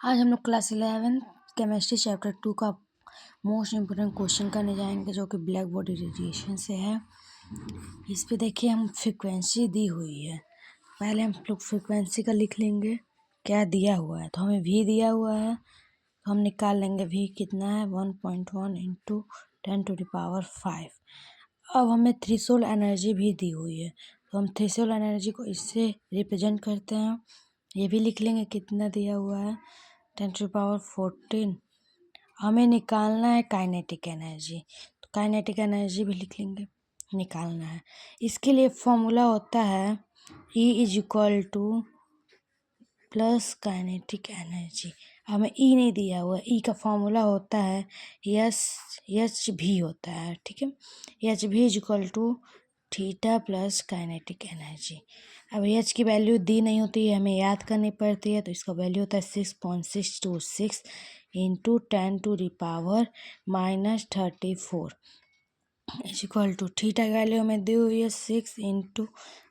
आज हम लोग क्लास 11 केमिस्ट्री चैप्टर 2 का मोस्ट इम्पोर्टेंट क्वेश्चन करने जाएंगे, जो कि ब्लैक बॉडी रेडिएशन से है। इस पे देखिए हम फ्रीक्वेंसी दी हुई है। पहले हम लोग फ्रीक्वेंसी का लिख लेंगे, क्या दिया हुआ है। तो हमें भी दिया हुआ है, तो हम निकाल लेंगे भी कितना है 1.1 इंटू 10⁵। अब हमें थ्रेशोल्ड एनर्जी भी दी हुई है, तो हम थ्रेशोल्ड एनर्जी को इससे रिप्रेजेंट करते हैं। ये भी लिख लेंगे कितना दिया हुआ है 10⁻14। हमें निकालना है काइनेटिक एनर्जी, तो काइनेटिक एनर्जी भी लिख लेंगे, निकालना है। इसके लिए फॉर्मूला होता है E प्लस काइनेटिक एनर्जी। हमें ई नहीं दिया हुआ, ई का फॉर्मूला होता है एच भी होता है, ठीक है। एच भी थीटा प्लस काइनेटिक एनर्जी। अब एच की वैल्यू दी नहीं होती है, हमें याद करनी पड़ती है, तो इसका वैल्यू होता है 6.626 इंटू 10⁻34 इक्वल टू थीटा की वैल्यू हमें दी हुई है 6 इंटू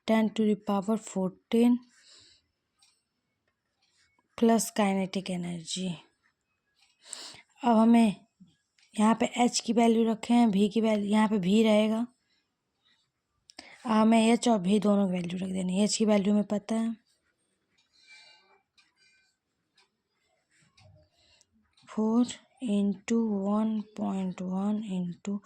10⁻14 प्लस काइनेटिक एनर्जी। अब हमें यहाँ पे एच की वैल्यू रखे हैं, भी की वैल्यू यहाँ पे भी रहेगा। हमें एच और भी दोनों की वैल्यू रख देनी है। एच की वैल्यू हमें पता है 4 इंटू 1.1 इंटू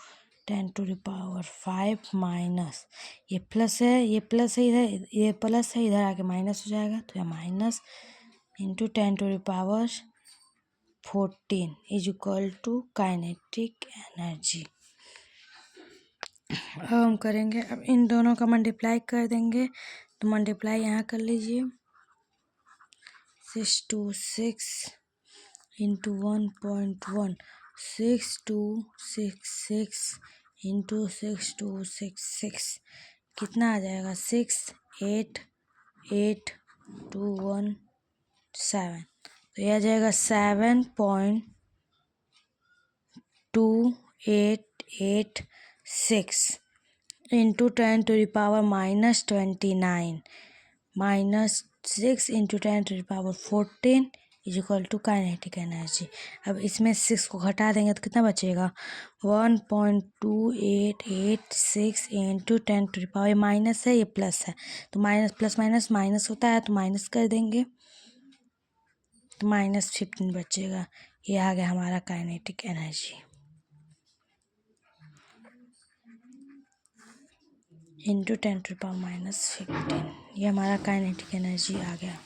10⁵ माइनस ये प्लस है, ये प्लस है इधर, ये प्लस है इधर आके माइनस हो जाएगा, तो यह minus into 10⁻14 is equal to kinetic energy. अब हम करेंगे, अब इन दोनों का मल्टीप्लाई कर देंगे, तो मल्टीप्लाई यहाँ कर लीजिए 626 इंटू 1.1 6266 इंटू 6266 कितना आ जाएगा 688,217। तो यह आ जाएगा 7.2886 into 10⁻⁻29 minus 6 into 10⁻14 is equal to kinetic energy. अब इसमें 6 को घटा देंगे तो कितना बचेगा 1.2886 इंटू 10⁻, ये माइनस है ये प्लस है, तो माइनस प्लस माइनस माइनस होता है, तो माइनस कर देंगे, तो -15 बचेगा। ये आ गया हमारा काइनेटिक एनर्जी इंटू 10⁻⁻15। ये हमारा काइनेटिक एनर्जी आ गया।